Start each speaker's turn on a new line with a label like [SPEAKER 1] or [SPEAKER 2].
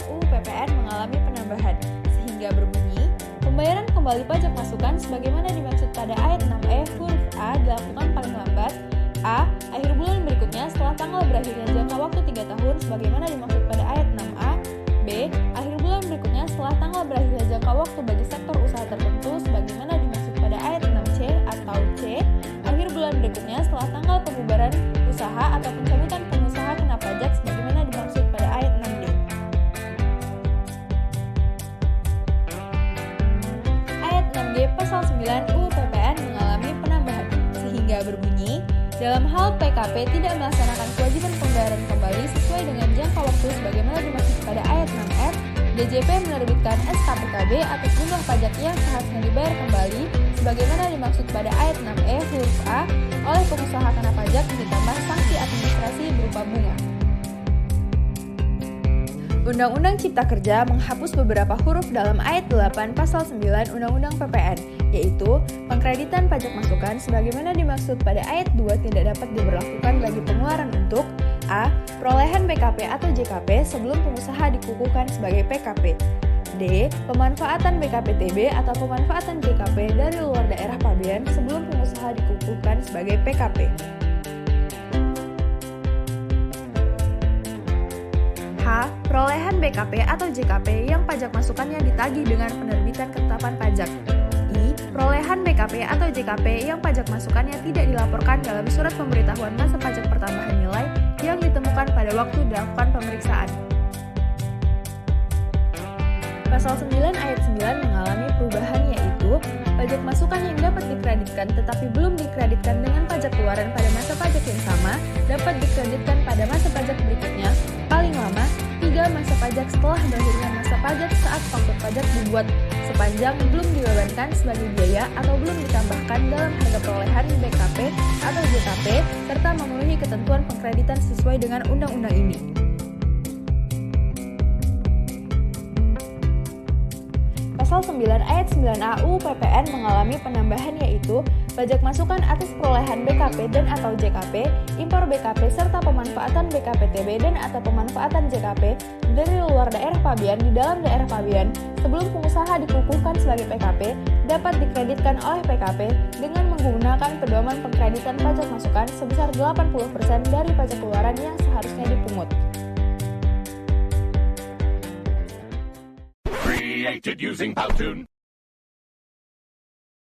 [SPEAKER 1] UU PPN mengalami penambahan, sehingga berbunyi, pembayaran kembali pajak masukan sebagaimana dimaksud pada ayat 6E huruf A dilakukan paling lambat A. Akhir bulan berikutnya setelah tanggal berakhirnya jangka waktu 3 tahun sebagaimana dimaksud pada ayat 6A. B. Akhir bulan berikutnya setelah tanggal berakhirnya jangka waktu bagi sektor usaha tertentu sebagaimana dimaksud pada ayat 6C atau C. Akhir bulan berikutnya setelah tanggal pembubaran usaha atau pencabutan pengusaha kena pajak sebagaimana dimaksud pada ayat 6D. Ayat 6G pasal 9 UU PPN mengalami penambahan, sehingga berbunyi, dalam hal PKP tidak melaksanakan kewajiban pembayaran kembali sesuai dengan jangka waktu sebagaimana dimaksud pada ayat 6F, DJP menerbitkan SKPKB atas jumlah pajak yang seharusnya dibayar kembali sebagaimana dimaksud pada ayat 6E huruf A oleh pengusaha kena pajak ditambah sanksi administrasi berupa bunga. Undang-Undang Cipta Kerja menghapus beberapa huruf dalam ayat 8 pasal 9 Undang-Undang PPN, yaitu pengkreditan pajak masukan sebagaimana dimaksud pada ayat 2 tidak dapat diberlakukan bagi pengeluaran untuk A. Perolehan BKP atau JKP sebelum pengusaha dikukuhkan sebagai PKP. D. Pemanfaatan BKPTB atau pemanfaatan JKP dari luar daerah pabean sebelum pengusaha dikukuhkan sebagai PKP. H. Perolehan BKP atau JKP yang pajak masukannya ditagih dengan penerbitan ketetapan pajak. I. Perolehan BKP atau JKP yang pajak masukannya tidak dilaporkan dalam surat pemberitahuan masa pajak pertambahan nilai yang ditemukan pada waktu dilakukan pemeriksaan. Pasal 9 ayat 9 mengalami perubahan, yaitu pajak masukan yang dapat dikreditkan tetapi belum dikreditkan dengan pajak keluaran pada masa pajak yang sama dapat dikreditkan pada masa pajak berikutnya paling lama 3 masa pajak setelah berakhirnya masa pajak saat faktur pajak dibuat sepanjang belum dibebankan sebagai biaya atau belum ditambahkan dalam harga perolehan BKP atau JKP serta memenuhi ketentuan pengkreditan sesuai dengan undang-undang ini. Pasal 9 ayat 9A UU PPN mengalami penambahan, yaitu pajak masukan atas perolehan BKP dan atau JKP, impor BKP serta pemanfaatan BKPTB dan atau pemanfaatan JKP dari luar daerah pabean di dalam daerah pabean sebelum pengusaha dikukuhkan sebagai PKP dapat dikreditkan oleh PKP dengan menggunakan pedoman pengkreditan pajak masukan sebesar 80% dari pajak keluaran yang seharusnya dipungut.
[SPEAKER 2] Created using Powtoon.